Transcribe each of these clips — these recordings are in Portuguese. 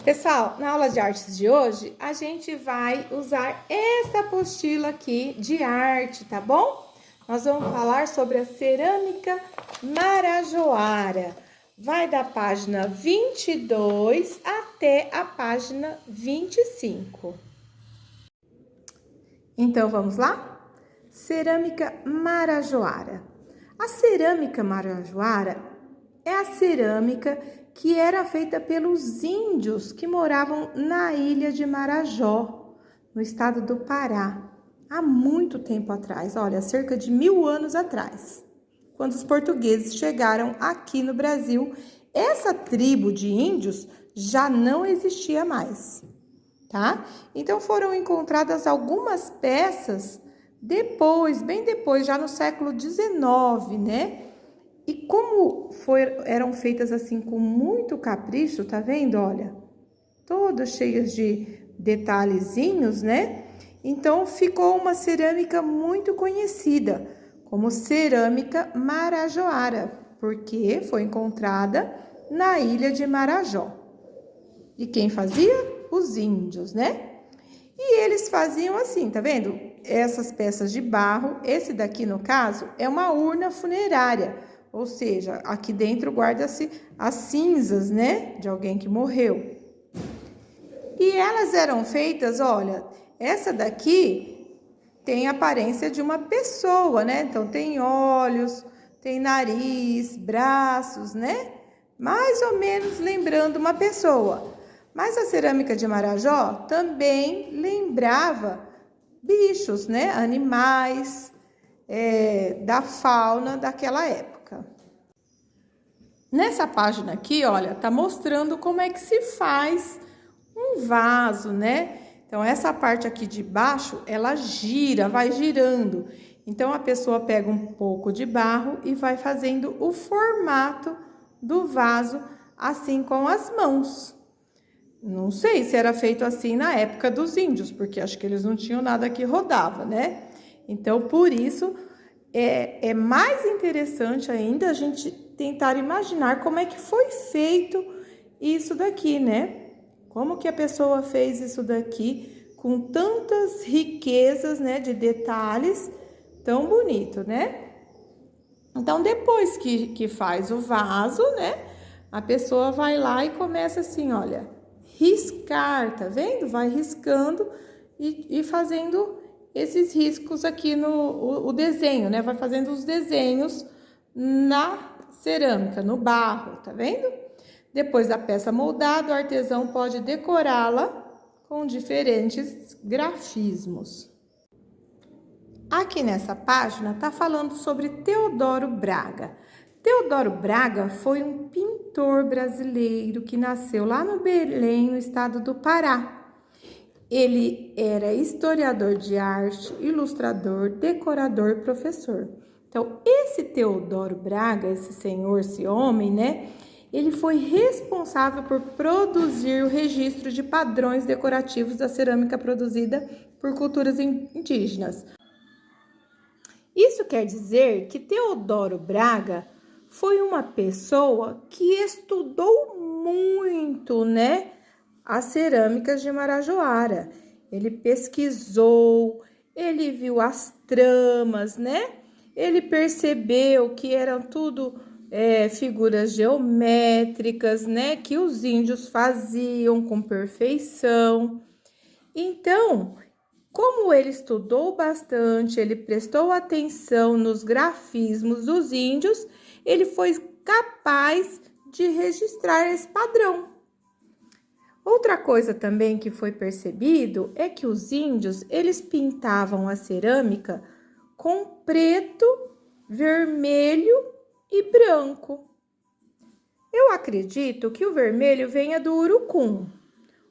Pessoal, na aula de artes de hoje, a gente vai usar essa apostila aqui de arte, tá bom? Nós vamos falar sobre a cerâmica marajoara. Vai da página 22 até a página 25. Então, vamos lá? Cerâmica marajoara. A cerâmica marajoara é a cerâmica que era feita pelos índios que moravam na ilha de Marajó, no estado do Pará, há muito tempo atrás, olha, cerca de 1000 anos atrás. Quando os portugueses chegaram aqui no Brasil, essa tribo de índios já não existia mais, tá? Então foram encontradas algumas peças depois, bem depois, já no século XIX, né? E como eram feitas assim com muito capricho, tá vendo? Olha, todas cheias de detalhezinhos, né? Então ficou uma cerâmica muito conhecida como cerâmica marajoara, porque foi encontrada na ilha de Marajó. E quem fazia? Os índios, né? E eles faziam assim, tá vendo? Essas peças de barro, esse daqui no caso é uma urna funerária. Ou seja, aqui dentro guarda-se as cinzas, né, de alguém que morreu. E elas eram feitas, olha, essa daqui tem a aparência de uma pessoa, né? Então tem olhos, tem nariz, braços, né? Mais ou menos lembrando uma pessoa. Mas a cerâmica de Marajó também lembrava bichos, né? Animais, da fauna daquela época. Nessa página aqui, olha, tá mostrando como é que se faz um vaso, né? Então, essa parte aqui de baixo, ela gira, vai girando. Então, a pessoa pega um pouco de barro e vai fazendo o formato do vaso, assim com as mãos. Não sei se era feito assim na época dos índios, porque acho que eles não tinham nada que rodava, né? Então, por isso, é mais interessante ainda a gente tentar imaginar como é que foi feito isso daqui, né? Como que a pessoa fez isso daqui com tantas riquezas, né, de detalhes, tão bonito, né? Então, depois que faz o vaso, né, a pessoa vai lá e começa assim, olha, riscar, tá vendo? Vai riscando e fazendo esses riscos aqui no o desenho, né? Vai fazendo os desenhos na cerâmica, no barro, tá vendo? Depois da peça moldada, o artesão pode decorá-la com diferentes grafismos. Aqui nessa página tá falando sobre Teodoro Braga. Teodoro Braga foi um pintor brasileiro que nasceu lá no Belém, no estado do Pará. Ele era historiador de arte, ilustrador, decorador, professor. Então, esse Teodoro Braga, esse senhor, esse homem, né? Ele foi responsável por produzir o registro de padrões decorativos da cerâmica produzida por culturas indígenas. Isso quer dizer que Teodoro Braga foi uma pessoa que estudou muito, né, as cerâmicas de Marajoara. Ele pesquisou, ele viu as tramas, né? Ele percebeu que eram tudo figuras geométricas, né? Que os índios faziam com perfeição. Então, como ele estudou bastante, ele prestou atenção nos grafismos dos índios, ele foi capaz de registrar esse padrão. Outra coisa também que foi percebido é que os índios, eles pintavam a cerâmica com preto, vermelho e branco. Eu acredito que o vermelho venha do urucum.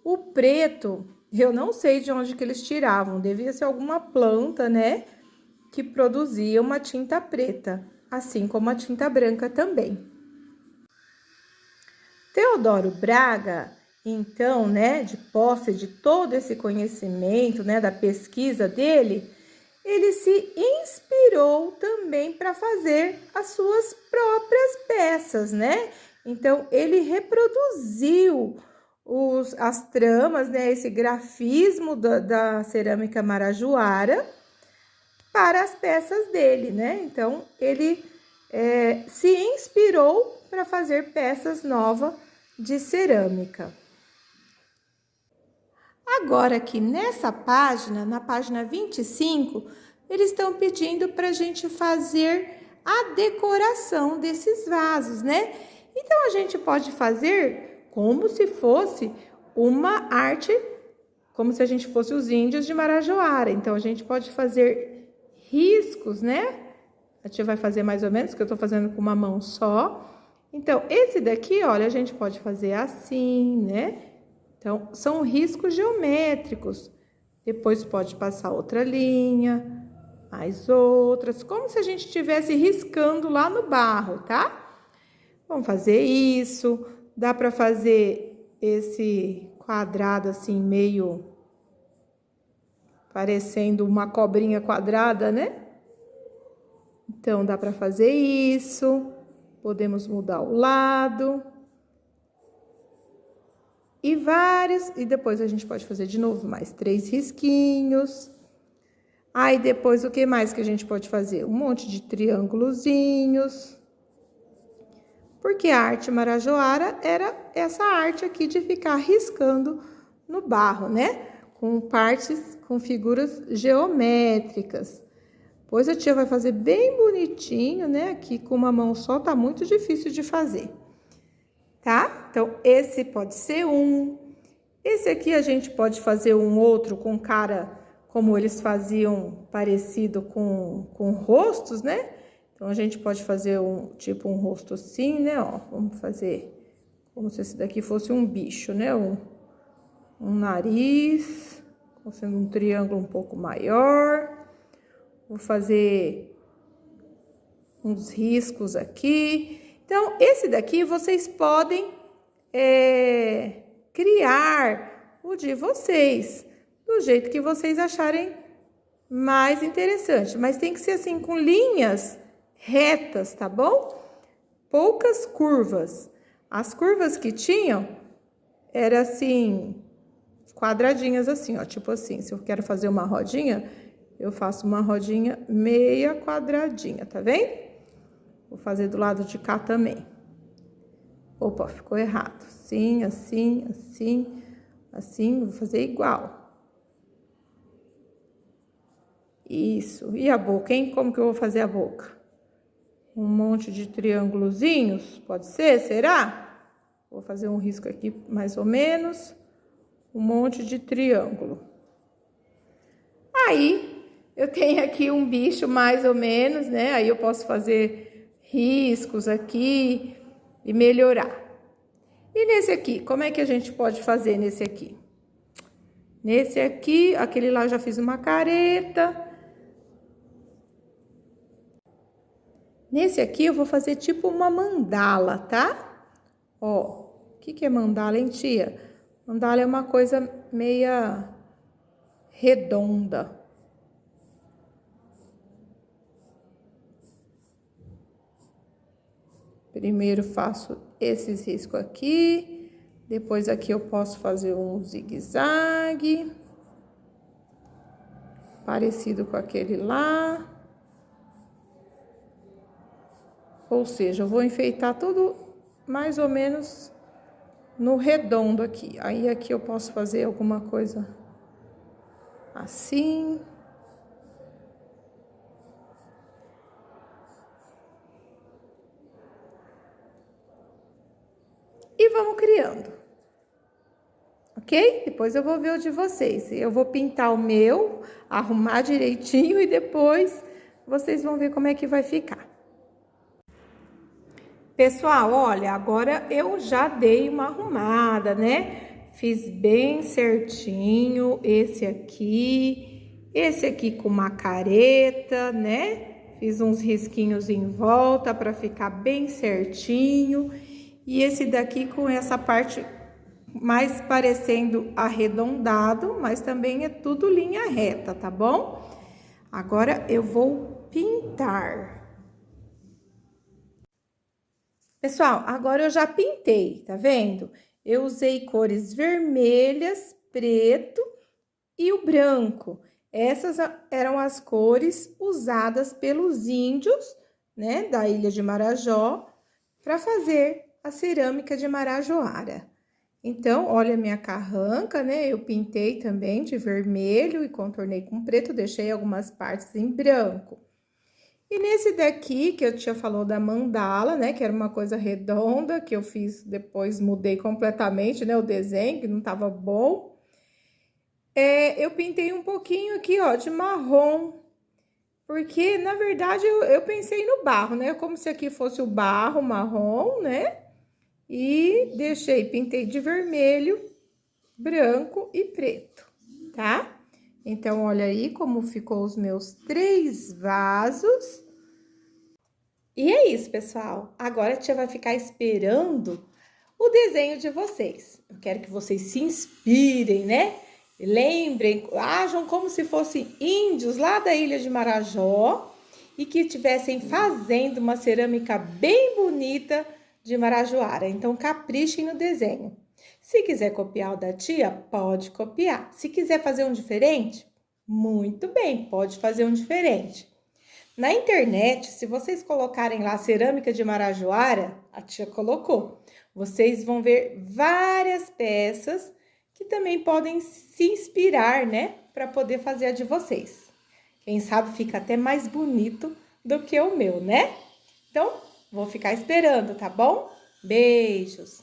O preto, eu não sei de onde que eles tiravam, devia ser alguma planta, né, que produzia uma tinta preta, assim como a tinta branca também. Teodoro Braga, então, né, de posse de todo esse conhecimento, né, da pesquisa dele, ele se inspirou também para fazer as suas próprias peças, né? Então, ele reproduziu as tramas, né? Esse grafismo da cerâmica marajoara para as peças dele, né? Então, ele se inspirou para fazer peças novas de cerâmica. Agora, aqui nessa página, na página 25, eles estão pedindo para a gente fazer a decoração desses vasos, né? Então, a gente pode fazer como se fosse uma arte, como se a gente fosse os índios de Marajoara. Então, a gente pode fazer riscos, né? A tia vai fazer mais ou menos, que eu tô fazendo com uma mão só. Então, esse daqui, olha, a gente pode fazer assim, né? Então, são riscos geométricos. Depois pode passar outra linha, mais outras, como se a gente estivesse riscando lá no barro, tá? Vamos fazer isso. Dá para fazer esse quadrado assim, meio parecendo uma cobrinha quadrada, né? Então, dá para fazer isso. Podemos mudar o lado. E vários, e depois a gente pode fazer de novo mais 3 risquinhos. Aí depois o que mais que a gente pode fazer? Um monte de triângulozinhos. Porque a arte marajoara era essa arte aqui de ficar riscando no barro, né? Com partes, com figuras geométricas. Pois a tia vai fazer bem bonitinho, né? Aqui com uma mão só tá muito difícil de fazer. Tá? Então, esse pode ser um. Esse aqui a gente pode fazer um outro com cara, como eles faziam, parecido com rostos, né? Então, a gente pode fazer tipo um rosto assim, né? Ó, vamos fazer como se esse daqui fosse um bicho, né? Um nariz, sendo um triângulo um pouco maior. Vou fazer uns riscos aqui. Então, esse daqui vocês podem criar o de vocês, do jeito que vocês acharem mais interessante. Mas tem que ser assim, com linhas retas, tá bom? Poucas curvas. As curvas que tinham, eram assim, quadradinhas assim, ó. Tipo assim, se eu quero fazer uma rodinha, eu faço uma rodinha meia quadradinha, tá vendo? Vou fazer do lado de cá também. Opa, ficou errado. Assim, assim, assim, assim. Vou fazer igual. Isso. E a boca, hein? Como que eu vou fazer a boca? Um monte de triângulozinhos, pode ser? Será? Vou fazer um risco aqui, mais ou menos. Um monte de triângulo. Aí, eu tenho aqui um bicho mais ou menos, né? Aí eu posso fazer riscos aqui e melhorar. E nesse aqui, como é que a gente pode fazer nesse aqui? Nesse aqui, aquele lá eu já fiz uma careta. Nesse aqui eu vou fazer tipo uma mandala, tá? Ó, o que é mandala, hein, tia? Mandala é uma coisa meia redonda. Primeiro faço esses riscos aqui, depois aqui eu posso fazer um zigue-zague, parecido com aquele lá. Ou seja, eu vou enfeitar tudo mais ou menos no redondo aqui. Aí aqui eu posso fazer alguma coisa assim. E vamos criando, ok? Depois eu vou ver o de vocês. Eu vou pintar o meu, arrumar direitinho e depois vocês vão ver como é que vai ficar. Pessoal, olha, agora eu já dei uma arrumada, né? Fiz bem certinho esse aqui com uma careta, né? Fiz uns risquinhos em volta para ficar bem certinho. E esse daqui com essa parte mais parecendo arredondado, mas também é tudo linha reta, tá bom? Agora eu vou pintar. Pessoal, agora eu já pintei, tá vendo? eu usei cores vermelhas, preto e o branco. Essas eram as cores usadas pelos índios, né, da ilha de Marajó, para fazer a cerâmica de Marajoara. Então, olha a minha carranca, né? Eu pintei também de vermelho e contornei com preto, deixei algumas partes em branco. E nesse daqui, que eu tinha falado da mandala, né? Que era uma coisa redonda, que eu fiz, depois mudei completamente, né? O desenho, que não tava bom. Eu pintei um pouquinho aqui, ó, de marrom. Porque, na verdade, eu pensei no barro, né? Como se aqui fosse o barro marrom, né? E pintei de vermelho, branco e preto, tá? Então, olha aí como ficou os meus 3 vasos. E é isso, pessoal. Agora a tia vai ficar esperando o desenho de vocês. Eu quero que vocês se inspirem, né? Lembrem, ajam como se fossem índios lá da ilha de Marajó e que estivessem fazendo uma cerâmica bem bonita de Marajoara. Então, caprichem no desenho. Se quiser copiar o da tia, pode copiar. Se quiser fazer um diferente, muito bem, pode fazer um diferente. Na internet, se vocês colocarem lá cerâmica de Marajoara, a tia colocou, vocês vão ver várias peças que também podem se inspirar, né, para poder fazer a de vocês. Quem sabe fica até mais bonito do que o meu, né? Então, vou ficar esperando, tá bom? Beijos!